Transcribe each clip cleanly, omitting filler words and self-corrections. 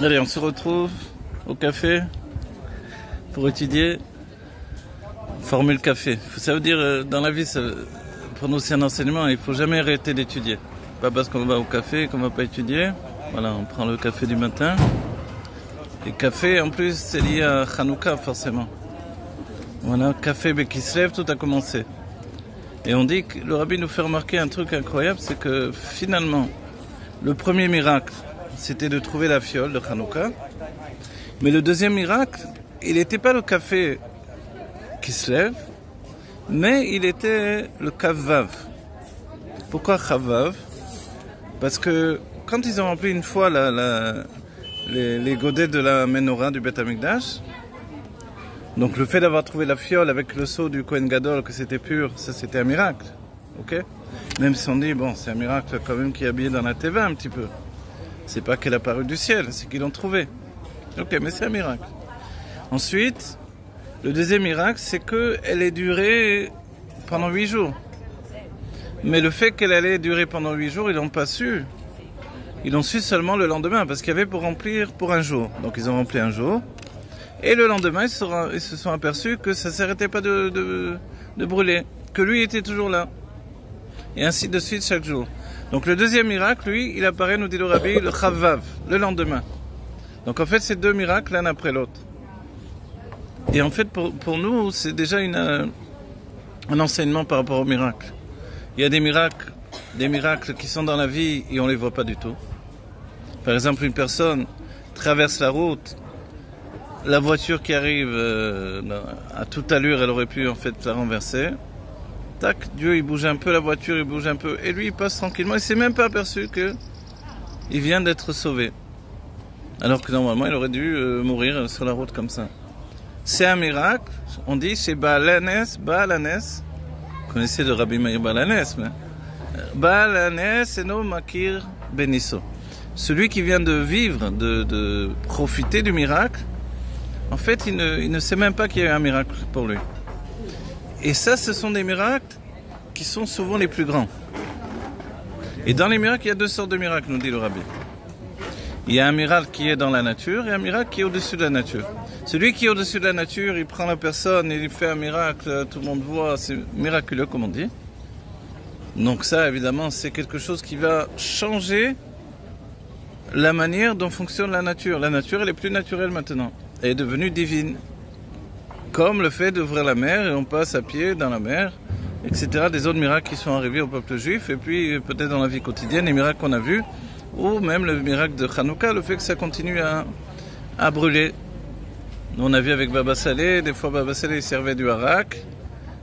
Allez, on se retrouve au café pour étudier Formule Café. Ça veut dire, dans la vie, pour nous c'est un enseignement, il ne faut jamais arrêter d'étudier. Pas parce qu'on va au café qu'on ne va pas étudier. Voilà, on prend le café du matin. Et café, en plus, c'est lié à Hanouka, forcément. Voilà, café Bekislev, tout a commencé. Et on dit que le rabbi nous fait remarquer un truc incroyable, c'est que finalement, le premier miracle, c'était de trouver la fiole de Hanouka. Mais le deuxième miracle, il n'était pas le café qui se lève, mais il était le Kavav. Pourquoi Kavav? Parce que quand ils ont rempli une fois les godets de la menorah du Beth Amikdash, donc le fait d'avoir trouvé la fiole avec le seau du Kohen Gadol, que c'était pur, ça c'était un miracle. Ok? Même si on dit, bon, c'est un miracle quand même qui est habillé dans la Teva un petit peu. C'est pas qu'elle a apparu du ciel, c'est qu'ils l'ont trouvé. Ok, mais c'est un miracle. Ensuite, le deuxième miracle, c'est qu'elle est durée pendant 8 jours. Mais le fait qu'elle allait durer pendant 8 jours, ils l'ont pas su. Ils l'ont su seulement le lendemain, parce qu'il y avait pour remplir pour un jour. Donc ils ont rempli un jour. Et le lendemain, ils se sont aperçus que ça ne s'arrêtait pas de brûler. Que lui était toujours là. Et ainsi de suite chaque jour. Donc le deuxième miracle, lui, il apparaît, nous dit le rabbi, le Chavav, le lendemain. Donc en fait, c'est deux miracles l'un après l'autre. Et en fait, pour nous, c'est déjà un enseignement par rapport aux miracles. Il y a des miracles qui sont dans la vie et on ne les voit pas du tout. Par exemple, une personne traverse la route, la voiture qui arrive à toute allure, elle aurait pu en fait la renverser. Tac, Dieu il bouge un peu, la voiture il bouge un peu, et lui il passe tranquillement, il s'est même pas aperçu qu'il vient d'être sauvé. Alors que normalement il aurait dû mourir sur la route comme ça. C'est un miracle, on dit c'est Baalanes, vous connaissez le Rabbi Meir Baalanes, mais Baalanes eno makir benisso. Celui qui vient de vivre, de profiter du miracle, en fait il ne sait même pas qu'il y a eu un miracle pour lui. Et ça, ce sont des miracles qui sont souvent les plus grands. Et dans les miracles, il y a deux sortes de miracles, nous dit le rabbi. Il y a un miracle qui est dans la nature et un miracle qui est au-dessus de la nature. Celui qui est au-dessus de la nature, il prend la personne et il fait un miracle, tout le monde voit, c'est miraculeux comme on dit. Donc ça, évidemment, c'est quelque chose qui va changer la manière dont fonctionne la nature. La nature, elle est plus naturelle maintenant. Elle est devenue divine. Comme le fait d'ouvrir la mer et on passe à pied dans la mer, etc. Des autres miracles qui sont arrivés au peuple juif et puis peut-être dans la vie quotidienne, les miracles qu'on a vus, ou même le miracle de Hanouka, le fait que ça continue à brûler. Nous, on a vu avec Baba Saleh, des fois Baba Saleh il servait du harak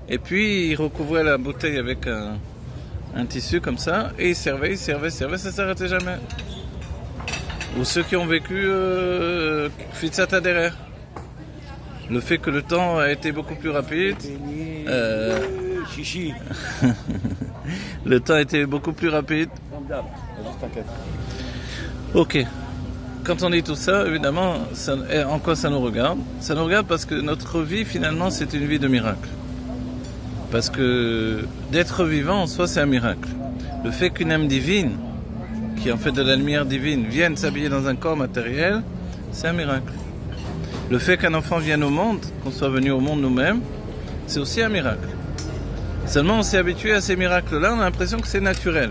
et puis il recouvrait la bouteille avec un tissu comme ça et il servait, ça ne s'arrêtait jamais. Ou ceux qui ont vécu Fitzat Aderer. Le fait que le temps a été beaucoup plus rapide. Le temps a été beaucoup plus rapide. Ok. Quand on dit tout ça, évidemment, en quoi ça nous regarde? Ça nous regarde parce que notre vie, finalement, c'est une vie de miracle. Parce que d'être vivant, en soi, c'est un miracle. Le fait qu'une âme divine, qui est en fait de la lumière divine, vienne s'habiller dans un corps matériel, c'est un miracle. Le fait qu'un enfant vienne au monde, qu'on soit venu au monde nous-mêmes, c'est aussi un miracle. Seulement on s'est habitué à ces miracles-là, on a l'impression que c'est naturel.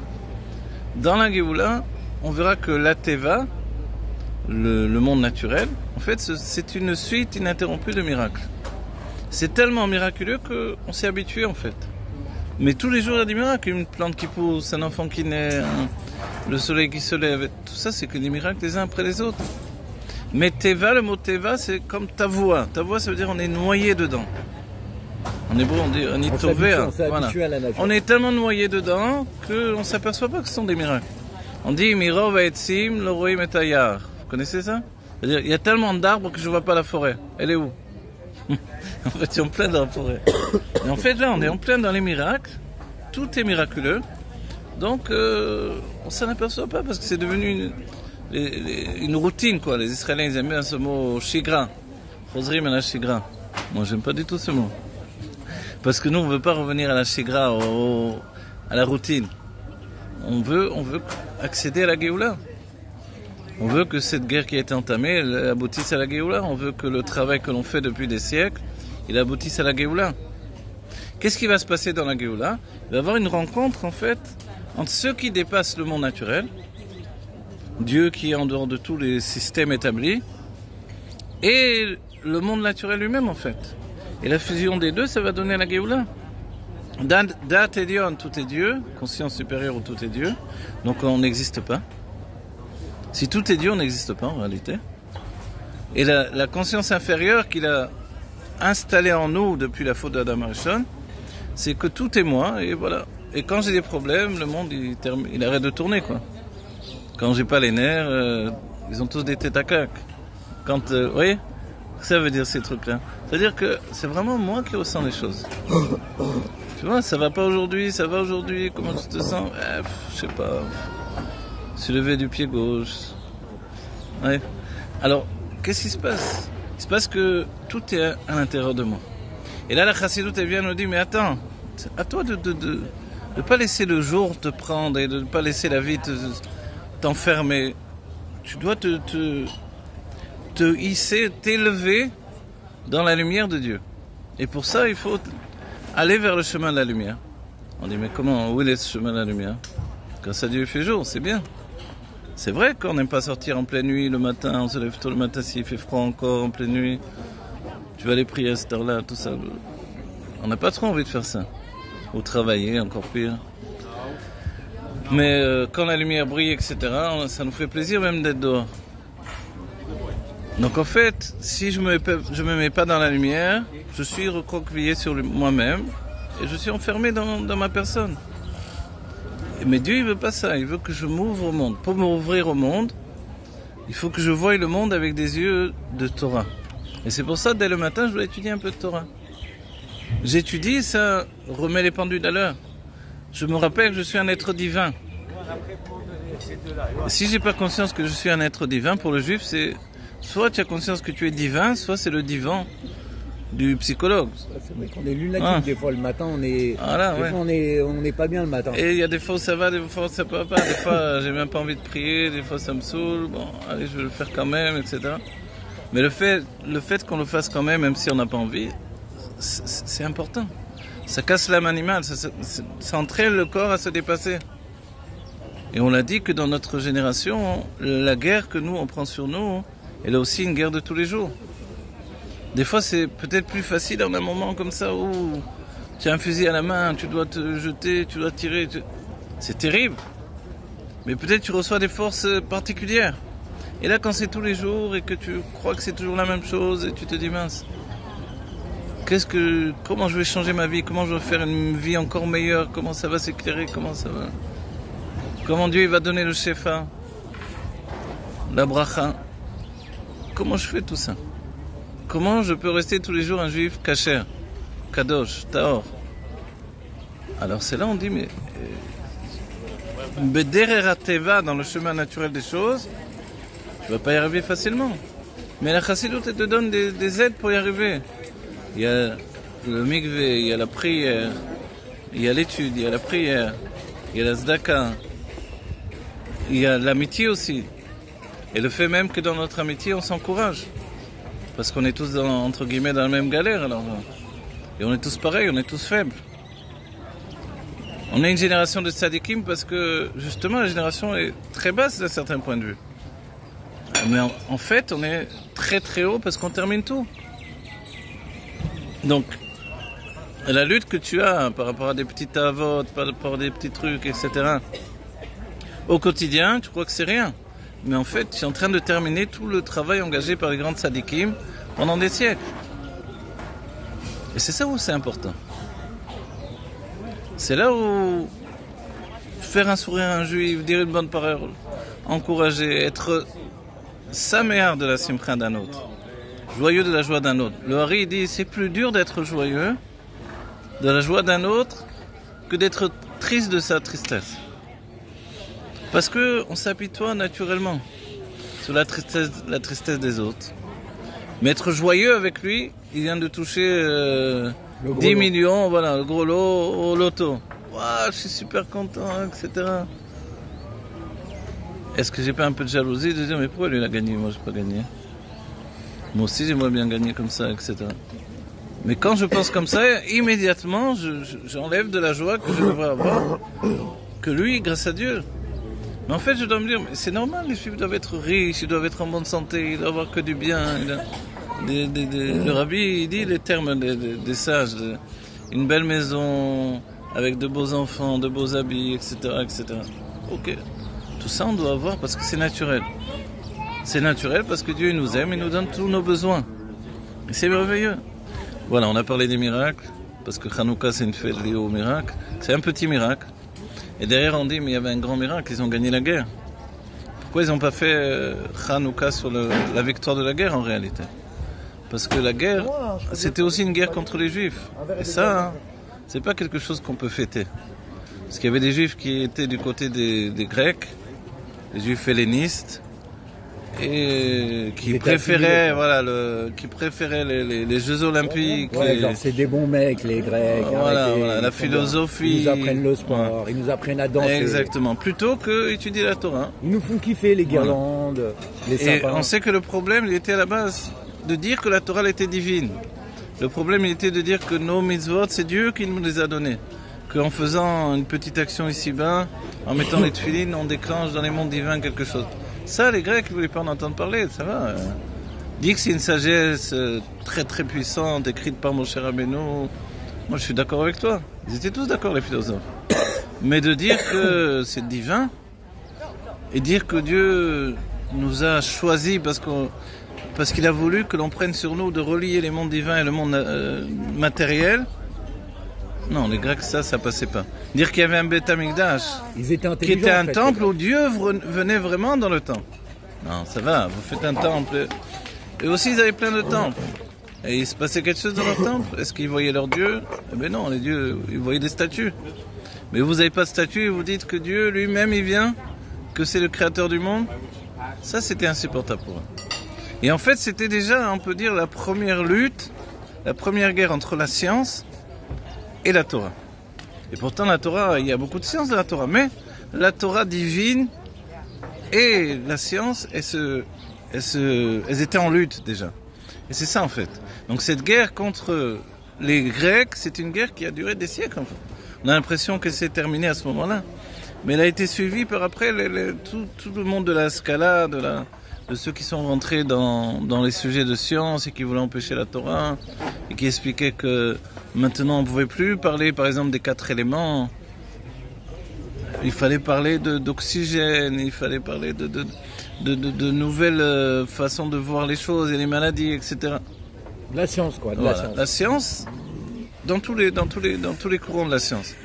Dans la Géoula, on verra que la Teva, le monde naturel, en fait c'est une suite ininterrompue de miracles. C'est tellement miraculeux qu'on s'est habitué en fait. Mais tous les jours il y a des miracles, une plante qui pousse, un enfant qui naît, le soleil qui se lève, tout ça c'est que des miracles les uns après les autres. Mais Teva, le mot Teva, c'est comme Tavoua. Tavoua, ça veut dire on est noyé dedans. En hébreu, on dit on est tové. Voilà. On est tellement noyé dedans qu'on ne s'aperçoit pas que ce sont des miracles. On dit Mirov Aetzim Loroim et Ayar. Vous connaissez ça? C'est-à-dire, il y a tellement d'arbres que je ne vois pas la forêt. Elle est où? En fait, ils sont pleins dans la forêt. Et en fait, là, on est en plein dans les miracles. Tout est miraculeux. Donc, on ne s'en aperçoit pas parce que c'est devenu une routine, quoi. Les Israéliens, ils aiment bien ce mot shigra. Chosrim et la shigra. Moi, j'aime pas du tout ce mot. Parce que nous, on veut pas revenir à la shigra, à la routine. On veut accéder à la Géoula. On veut que cette guerre qui a été entamée, elle aboutisse à la Géoula. On veut que le travail que l'on fait depuis des siècles, il aboutisse à la Géoula. Qu'est-ce qui va se passer dans la Géoula? Il va y avoir une rencontre, en fait, entre ceux qui dépassent le monde naturel, Dieu qui est en dehors de tous les systèmes établis, et le monde naturel lui-même, en fait. Et la fusion des deux, ça va donner la Géoula. Dat et Dion, tout est Dieu, conscience supérieure où tout est Dieu, donc on n'existe pas. Si tout est Dieu, on n'existe pas en réalité. Et la conscience inférieure qu'il a installée en nous depuis la faute d'Adam Arishon, c'est que tout est moi, et voilà. Et quand j'ai des problèmes, le monde il arrête de tourner, quoi. Quand j'ai pas les nerfs, ils ont tous des têtes à claque. Quand, vous voyez, ça veut dire ces trucs-là. C'est-à-dire que c'est vraiment moi qui ressens les choses. Tu vois, ça va pas aujourd'hui, ça va aujourd'hui, comment tu te sens? Je sais pas. Je suis levé du pied gauche. Ouais. Alors, qu'est-ce qui se passe? Il se passe que tout est à l'intérieur de moi. Et là, la chassidoute, elle vient nous dire, mais attends, à toi de pas laisser le jour te prendre et de ne pas laisser la vie t'enfermer. Tu dois te hisser, t'élever dans la lumière de Dieu. Et pour ça, il faut aller vers le chemin de la lumière. On dit, mais comment, où est ce chemin de la lumière? Grâce à Dieu, il fait jour, c'est bien. C'est vrai qu'on n'aime pas sortir en pleine nuit le matin, on se lève tôt le matin s'il fait froid encore en pleine nuit. Tu vas aller prier à cette heure-là, tout ça. On n'a pas trop envie de faire ça. Ou travailler, encore pire. Mais quand la lumière brille, etc., ça nous fait plaisir même d'être dehors. Donc en fait, si je me mets pas dans la lumière, je suis recroquevillé sur moi-même et je suis enfermé dans ma personne. Mais Dieu, il veut pas ça. Il veut que je m'ouvre au monde. Pour m'ouvrir au monde, il faut que je voie le monde avec des yeux de Torah. Et c'est pour ça, dès le matin, je dois étudier un peu de Torah. J'étudie, ça remet les pendules à l'heure. Je me rappelle que je suis un être divin. Et si j'ai pas conscience que je suis un être divin, pour le juif, c'est soit tu as conscience que tu es divin, soit c'est le divan du psychologue. C'est vrai qu'on est lunatique des fois le matin, on n'est pas bien le matin. Et il y a des fois où ça va, des fois où ça peut pas. Des fois j'ai même pas envie de prier, des fois ça me saoule. Bon, allez, je vais le faire quand même, etc. Mais le fait qu'on le fasse quand même si on n'a pas envie, c'est important. Ça casse l'âme animale, ça entraîne le corps à se dépasser. Et on l'a dit que dans notre génération, la guerre que nous on prend sur nous, elle est aussi une guerre de tous les jours. Des fois, c'est peut-être plus facile en un moment comme ça où tu as un fusil à la main, tu dois te jeter, tu dois tirer. C'est terrible. Mais peut-être tu reçois des forces particulières. Et là, quand c'est tous les jours et que tu crois que c'est toujours la même chose et tu te dis mince, comment je vais changer ma vie? Comment je vais faire une vie encore meilleure? Comment ça va s'éclairer? Comment Dieu il va donner le shefa, la bracha? Comment je fais tout ça? Comment je peux rester tous les jours un juif kasher, kadosh, taor? Alors c'est là on dit, mais bederer teva, dans le chemin naturel des choses, tu vas pas y arriver facilement. Mais la chassidoute, elle te donne des aides pour y arriver. Il y a le mikvé, il y a la prière, il y a l'étude, il y a la prière, il y a la tzedaka, il y a l'amitié aussi. Et le fait même que dans notre amitié, on s'encourage. Parce qu'on est tous, entre guillemets, dans la même galère. Alors, et on est tous pareils, on est tous faibles. On est une génération de tzadikim parce que, justement, la génération est très basse d'un certain point de vue. Mais en fait, on est très très haut parce qu'on termine tout. Donc, la lutte que tu as par rapport à des petites avotes, par rapport à des petits trucs, etc., au quotidien, tu crois que c'est rien. Mais en fait, tu es en train de terminer tout le travail engagé par les grands tzadikim pendant des siècles. Et c'est ça où c'est important. C'est là où faire un sourire à un juif, dire une bonne parole, encourager, être saméar de la simcha d'un autre, joyeux de la joie d'un autre. Le Hari dit, c'est plus dur d'être joyeux de la joie d'un autre que d'être triste de sa tristesse. Parce qu'on s'apitoie naturellement sur la tristesse des autres. Mais être joyeux avec lui, il vient de toucher 10 millions, voilà, le gros lot au loto. Wow, je suis super content, etc. est-ce que j'ai pas un peu de jalousie de dire mais pourquoi lui il a gagné, moi j'ai pas gagné? Moi aussi j'aimerais bien gagner comme ça, etc. Mais quand je pense comme ça, immédiatement j'enlève de la joie que je devrais avoir, que lui, grâce à Dieu. Mais en fait je dois me dire, c'est normal, les juifs doivent être riches, ils doivent être en bonne santé, ils doivent avoir que du bien. Le rabbi il dit les termes des sages, une belle maison, avec de beaux enfants, de beaux habits, etc. etc. Ok. Tout ça on doit avoir parce que c'est naturel. C'est naturel parce que Dieu nous aime et nous donne tous nos besoins. Et c'est merveilleux. Voilà, on a parlé des miracles, parce que Hanouka c'est une fête liée au miracle. C'est un petit miracle. Et derrière on dit, mais il y avait un grand miracle, ils ont gagné la guerre. Pourquoi ils n'ont pas fait Hanouka sur la victoire de la guerre en réalité? Parce que la guerre, c'était aussi une guerre contre les Juifs. Et ça, c'est pas quelque chose qu'on peut fêter. Parce qu'il y avait des Juifs qui étaient du côté des Grecs, les Juifs hellénistes, et qui préféraient, les Jeux Olympiques. Ouais, genre c'est des bons mecs, les Grecs. Voilà, la philosophie. Ils nous apprennent le sport, ils nous apprennent à danser. Exactement, plutôt que étudier la Torah. Ils nous font kiffer les guirlandes, les sapins. Et on sait que le problème, il était à la base de dire que la Torah elle était divine. Le problème, il était de dire que nos mitzvot, c'est Dieu qui nous les a donnés. Qu'en faisant une petite action ici-bas, en mettant les tefilines, on déclenche dans les mondes divins quelque chose. Ça, les Grecs, ils ne voulaient pas en entendre parler, ça va. Dire que c'est une sagesse très très puissante, écrite par Moshe Rabbeinu, moi je suis d'accord avec toi. Ils étaient tous d'accord, les philosophes. Mais de dire que c'est divin, et dire que Dieu nous a choisis parce qu'il a voulu que l'on prenne sur nous de relier les mondes divins et le monde matériel. Non, les Grecs, ça passait pas. Dire qu'il y avait un Beth Amikdash, qui était un temple où Dieu venait vraiment dans le temple. Non, ça va, vous faites un temple. Et aussi, ils avaient plein de temples. Et il se passait quelque chose dans leur temple. Est-ce qu'ils voyaient leur Dieu? Eh bien non, les dieux, ils voyaient des statues. Mais vous n'avez pas de statue et vous dites que Dieu lui-même, il vient, que c'est le créateur du monde. Ça, c'était insupportable pour eux. Et en fait, c'était déjà, on peut dire, la première lutte, la première guerre entre la science et la Torah. Et pourtant, la Torah, il y a beaucoup de science dans la Torah, mais la Torah divine et la science, elles étaient en lutte déjà. Et c'est ça en fait. Donc cette guerre contre les Grecs, c'est une guerre qui a duré des siècles en fait. On a l'impression que c'est terminé à ce moment-là. Mais elle a été suivie par après tout le monde de la Scala, de ceux qui sont rentrés dans les sujets de science et qui voulaient empêcher la Torah et qui expliquaient que maintenant on ne pouvait plus parler par exemple des 4 éléments. Il fallait parler d'oxygène, il fallait parler de nouvelles façons de voir les choses et les maladies, etc. La science quoi, La science dans tous les courants de la science.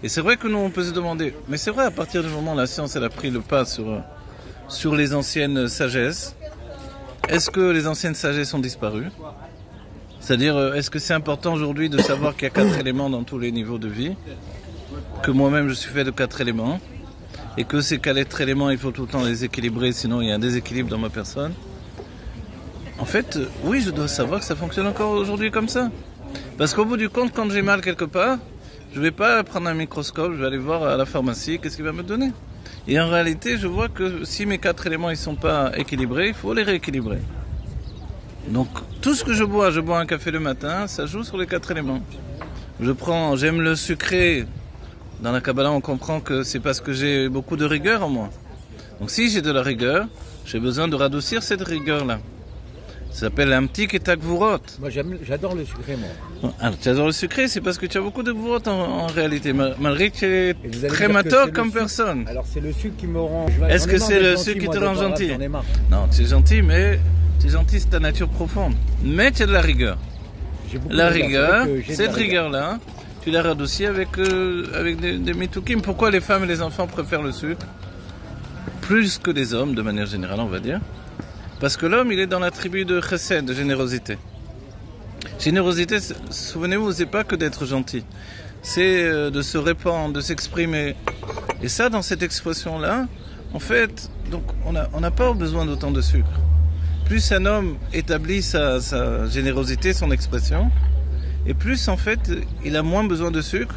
Et c'est vrai que nous on peut se demander, mais c'est vrai à partir du moment où la science elle a pris le pas sur les anciennes sagesses, est-ce que les anciennes sagesses ont disparu? C'est-à-dire, est-ce que c'est important aujourd'hui de savoir qu'il y a 4 éléments dans tous les niveaux de vie? Que moi-même je suis fait de 4 éléments, et que ces 4 éléments, il faut tout le temps les équilibrer, sinon il y a un déséquilibre dans ma personne. En fait, oui, je dois savoir que ça fonctionne encore aujourd'hui comme ça. Parce qu'au bout du compte, quand j'ai mal quelque part, je ne vais pas prendre un microscope, je vais aller voir à la pharmacie, qu'est-ce qu'il va me donner. Et en réalité, je vois que si mes 4 éléments ne sont pas équilibrés, il faut les rééquilibrer. Donc, tout ce que je bois un café le matin, ça joue sur les 4 éléments. J'aime le sucré. Dans la Kabbalah, on comprend que c'est parce que j'ai beaucoup de rigueur en moi. Donc, si j'ai de la rigueur, j'ai besoin de radoucir cette rigueur-là. Ça s'appelle un petit ketakvurot. Moi, j'adore le sucré, moi. Alors, tu adores le sucré, c'est parce que tu as beaucoup de gvurot en réalité, malgré que tu es très matok comme personne. Alors, c'est le sucre qui me rend... Est-ce que c'est le sucre qui te rend gentil? Non, tu es gentil, mais tu es gentil, c'est ta nature profonde. Mais tu as de la rigueur. La rigueur, cette rigueur-là, tu l'as radoucie avec des mitoukim. Pourquoi les femmes et les enfants préfèrent le sucre plus que les hommes, de manière générale, on va dire? Parce que l'homme, il est dans la tribu de chesed, de générosité. Générosité, souvenez-vous, c'est pas que d'être gentil. C'est de se répandre, de s'exprimer. Et ça, dans cette expression-là, en fait, donc on n'a pas besoin d'autant de sucre. Plus un homme établit sa générosité, son expression, et plus, en fait, il a moins besoin de sucre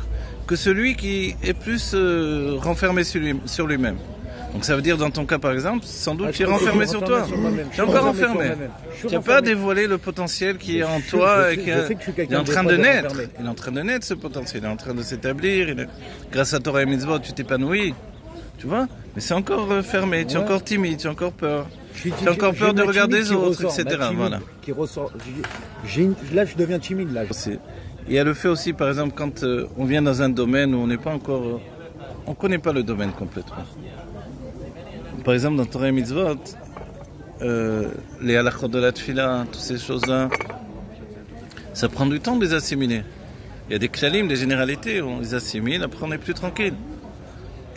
que celui qui est plus renfermé sur lui-même. Donc ça veut dire dans ton cas par exemple, sans doute tu es renfermé sur toi. Tu es encore enfermé. Tu n'as pas dévoilé le potentiel qui est en toi et qui est en train de naître. Il est en train de naître ce potentiel, il est en train de s'établir. Grâce à Torah et Mitzvot, tu t'épanouis. Tu vois? Mais c'est encore fermé, tu es encore timide, tu as encore peur. Tu as encore peur de regarder les autres, etc. Voilà. Là je deviens timide là. Il y a le fait aussi par exemple quand on vient dans un domaine où on n'est pas encore... on ne connaît pas le domaine complètement. Par exemple, dans Torah et Mitzvot, les halachot de la tfila, toutes ces choses-là, ça prend du temps de les assimiler. Il y a des klalim, des généralités, on les assimile, après on est plus tranquille.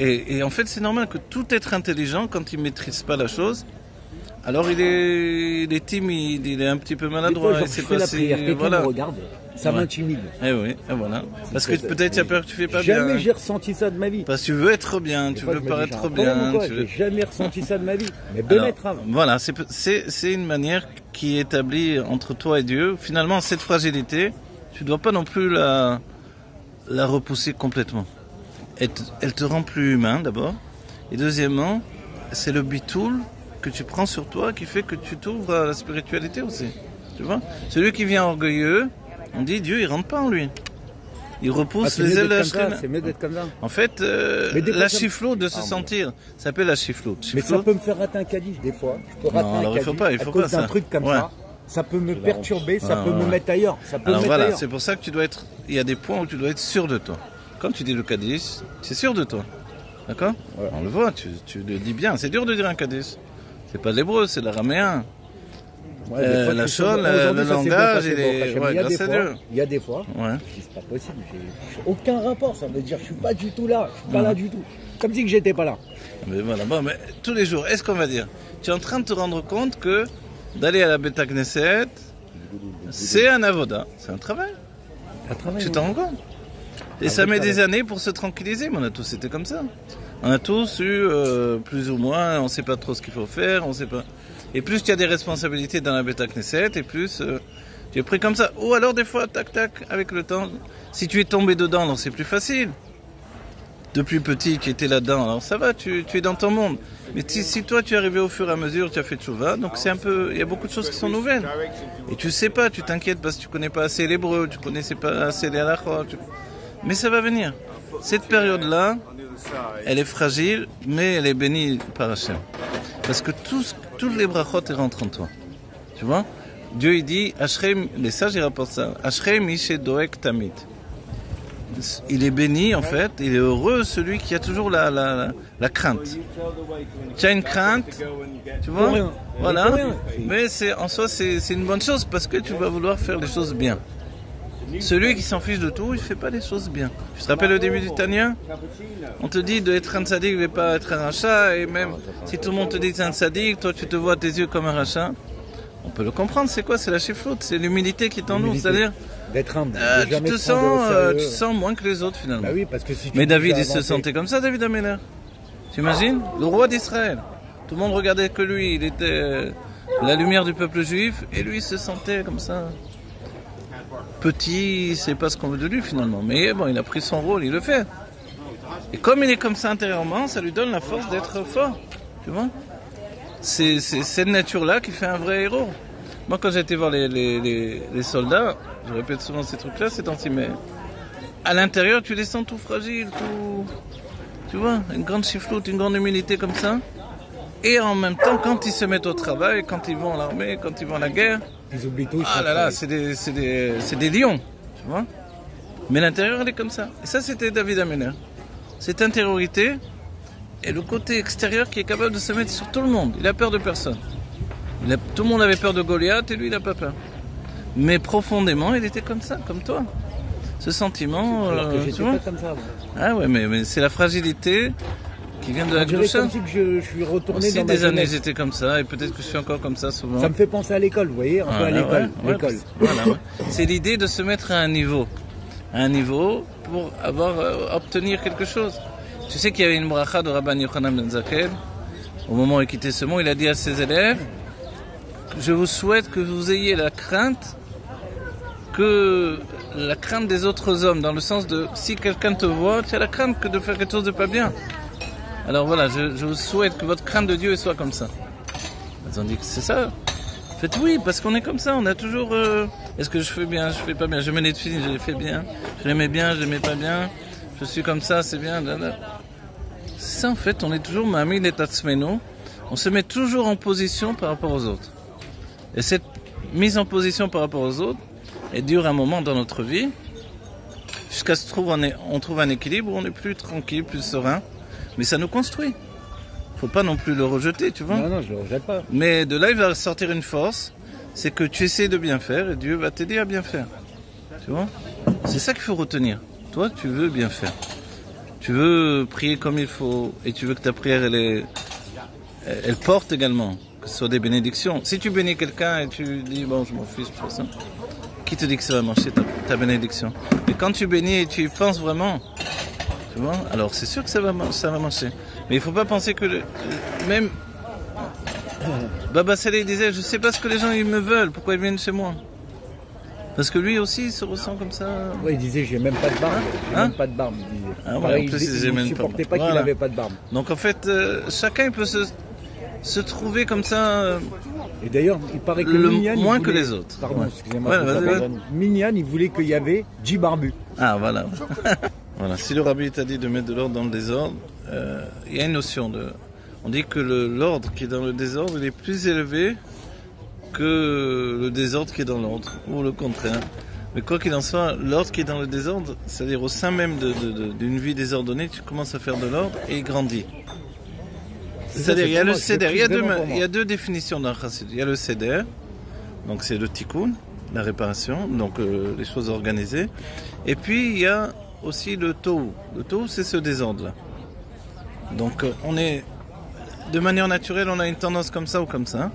Et en fait, c'est normal que tout être intelligent, quand il ne maîtrise pas la chose, alors il est timide, il est un petit peu maladroit. Je fais la prière, quelqu'un me regarde, ça m'intimide. Eh oui, et voilà. Parce que peut-être tu as peur que tu fais pas bien. Jamais j'ai ressenti ça de ma vie. Parce que tu veux être bien, tu veux paraître bien. J'ai jamais ressenti ça de ma vie. Mais bien être avant. Voilà, c'est une manière qui est établie entre toi et Dieu. Finalement, cette fragilité, tu ne dois pas non plus la repousser complètement. Elle te rend plus humain d'abord. Et deuxièmement, c'est le bitoul que tu prends sur toi qui fait que tu t'ouvres à la spiritualité aussi. Tu vois? Celui qui vient orgueilleux, on dit Dieu il rentre pas en lui. Il repousse les ailes de la Shekhinah. C'est mieux d'être comme ça. En fait, la chifloute de se sentir, ça s'appelle la chifloute. Mais ça peut me faire rater un Kaddish des fois. Je peux rater un Kaddish il faut pas d'un truc comme ça. Ça peut me perturber, ça peut me mettre ailleurs. Ça peut me mettre ailleurs. C'est pour ça que tu dois être. Il y a des points où tu dois être sûr de toi. Quand tu dis le Kaddish, c'est sûr de toi. D'accord? On le voit, tu le dis bien. C'est dur de dire un Kaddish. C'est pas l'hébreu, c'est l'araméen. La chose, le langage, grâce à Dieu. Il y a des fois, c'est pas possible. J'ai aucun rapport, ça veut dire que je suis pas du tout là. Je suis pas là du tout. Comme si que j'étais pas là. Mais voilà, bon, mais tous les jours, est-ce qu'on va dire? Tu es en train de te rendre compte que d'aller à la Beth Knesset, c'est un avoda, c'est un travail. Tu t'en rends compte? Et ça met des années pour se tranquilliser, mais on a tous été comme ça. On a tous eu plus ou moins, on ne sait pas trop ce qu'il faut faire, on sait pas. Et plus tu as des responsabilités dans la Beth Knesset, et plus tu es pris comme ça. Ou alors des fois, tac tac, avec le temps, si tu es tombé dedans, alors c'est plus facile. Depuis petit, tu étais là-dedans, alors ça va, tu es dans ton monde. Mais si toi tu es arrivé au fur et à mesure, tu as fait tchouva, donc c'est un peu, il y a beaucoup de choses qui sont nouvelles. Et tu sais pas, tu t'inquiètes parce que tu connais pas assez l'hébreu, tu connaissais pas assez les halachot. Mais ça va venir. Cette période-là, elle est fragile, mais elle est bénie par Hachem. Parce que tous les brachot rentrent en toi. Tu vois? Dieu il dit, Ashrei, les sages ils rapportent ça, Ashrei Mishe Doek Tamid. Il est béni en fait, il est heureux celui qui a toujours la crainte. Tu as une crainte, tu vois? Voilà. Mais en soi c'est une bonne chose parce que tu vas vouloir faire les choses bien. Celui qui s'en fiche de tout, il ne fait pas les choses bien. Tu te rappelles le début du Tanya? On te dit d'être un tzaddik, ne pas être un rachat, et même si tout le monde te dit que c'est un tzaddik, toi tu te vois tes yeux comme un rachat. On peut le comprendre, c'est quoi? C'est la chifloute, c'est l'humilité qui est en nous, c'est-à-dire d'être humble. tu te sens moins que les autres finalement. Bah oui, parce que si mais David, il se sentait comme ça, David Améler. Tu imagines? Le roi d'Israël. Tout le monde regardait que lui, il était la lumière du peuple juif, et lui il se sentait comme ça. Petit, c'est pas ce qu'on veut de lui finalement, mais bon, il a pris son rôle, il le fait. Et comme il est comme ça intérieurement, ça lui donne la force d'être fort, tu vois. C'est cette nature-là qui fait un vrai héros. Moi, quand j'ai été voir les soldats, je répète souvent ces trucs-là, c'est temps-ci, mais à l'intérieur, tu les sens tout fragiles, tout, tu vois, une grande chifloute, une grande humilité comme ça. Et en même temps, quand ils se mettent au travail, quand ils vont à l'armée, quand ils vont à la guerre, ils oublient tout. Ah là là, c'est des lions, tu vois. Mais l'intérieur, elle est comme ça. Et ça, c'était David Améler. Cette intériorité et le côté extérieur qui est capable de se mettre sur tout le monde. Il a peur de personne. Tout le monde avait peur de Goliath et lui, il n'a pas peur. Mais profondément, il était comme ça, comme toi. Ce sentiment. Alors que j'étais pas comme ça. Ah ouais, mais c'est la fragilité qui vient de la douceur. Comme si que je suis retourné aussi dans des années j'étais comme ça et peut-être que je suis encore comme ça souvent. Ça me fait penser à l'école, vous voyez, un peu à l'école. Voilà, c'est l'idée de se mettre à un niveau pour obtenir quelque chose. Tu sais qu'il y avait une bracha de Rabban Yochanan ben Zakkai. Au moment où il quittait ce monde, il a dit à ses élèves: je vous souhaite que vous ayez la crainte des autres hommes, dans le sens de si quelqu'un te voit, tu as la crainte de faire quelque chose de pas bien. Alors voilà, je vous souhaite que votre crainte de Dieu soit comme ça. Ils ont dit que c'est ça. Faites oui, parce qu'on est comme ça, on a toujours... est-ce que je fais bien, je fais pas bien, je mets les filles, je les fais bien, je l'aimais bien, je l'aimais pas bien, je suis comme ça, c'est bien. C'est ça en fait, on est toujours Ma'amid et Tatsmeno, on se met toujours en position par rapport aux autres. Et cette mise en position par rapport aux autres, elle dure un moment dans notre vie, jusqu'à ce qu'on trouve un équilibre où on est plus tranquille, plus serein, mais ça nous construit. Faut pas non plus le rejeter, tu vois. Non, je le rejette pas. Mais de là, il va sortir une force, c'est que tu essaies de bien faire et Dieu va t'aider à bien faire. Tu vois? C'est ça qu'il faut retenir. Toi, tu veux bien faire. Tu veux prier comme il faut et tu veux que ta prière, elle porte également, que ce soit des bénédictions. Si tu bénis quelqu'un et tu dis, bon, je m'en fiche, je fais ça, qui te dit que ça va marcher ta bénédiction? Mais quand tu bénis et tu y penses vraiment, tu vois, alors c'est sûr que ça va marcher. Mais il ne faut pas penser que même Baba Saleh disait, je ne sais pas ce que les gens ils me veulent, pourquoi ils viennent chez moi? Parce que lui aussi il se ressent comme ça. Ouais, il disait j'ai même pas de barbe, j'ai même pas de barbe, il disait. Ah, ouais, en plus, il ne supportait pas qu'il avait pas de barbe. Donc en fait, chacun peut se trouver comme ça. Et d'ailleurs, il paraît que Minyan, moins que les autres. Pardon, excusez-moi. Minyan, il voulait qu'il y avait 10 barbus. Ah voilà. Voilà. Si le rabbi t'a dit de mettre de l'ordre dans le désordre, il y a une notion de... On dit que l'ordre qui est dans le désordre, il est plus élevé que le désordre qui est dans l'ordre, ou le contraire. Mais quoi qu'il en soit, l'ordre qui est dans le désordre, c'est-à-dire au sein même d'une vie désordonnée, tu commences à faire de l'ordre et il grandit. C'est-à-dire, il y a le seder, il y a deux définitions dans le chassid. Il y a le seder, donc c'est le tikkun, la réparation, donc les choses organisées. Et puis il y a aussi le tohu. Le tohu, c'est ce désordre-là. Donc on est, de manière naturelle, on a une tendance comme ça ou comme ça.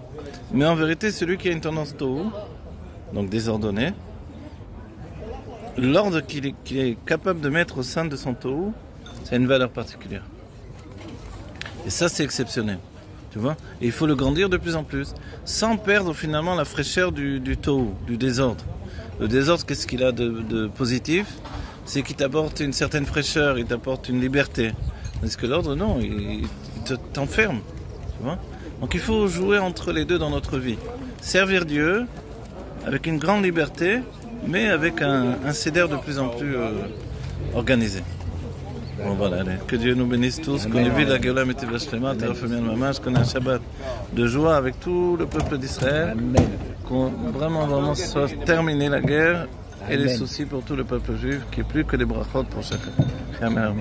Mais en vérité, celui qui a une tendance tohu, donc désordonné, l'ordre qu'il est capable de mettre au sein de son tohu, c'est une valeur particulière. Et ça, c'est exceptionnel. Tu vois? Et il faut le grandir de plus en plus, sans perdre finalement la fraîcheur du tohu, du désordre. Le désordre, qu'est-ce qu'il a de positif? C'est qu'il t'apporte une certaine fraîcheur, il t'apporte une liberté. Parce que l'ordre, non, il t'enferme. Tu vois? Donc il faut jouer entre les deux dans notre vie. Servir Dieu avec une grande liberté, mais avec un seder de plus en plus organisé. Bon voilà, allez. Que Dieu nous bénisse tous, qu'on ait vu la Géoula Metiva Shlema, Terafemian Mamash, qu'on ait un Shabbat de joie avec tout le peuple d'Israël, qu'on vraiment soit terminé la guerre et les soucis pour tout le peuple juif, qu'il n'y ait plus que les brachot pour chacun. Amen.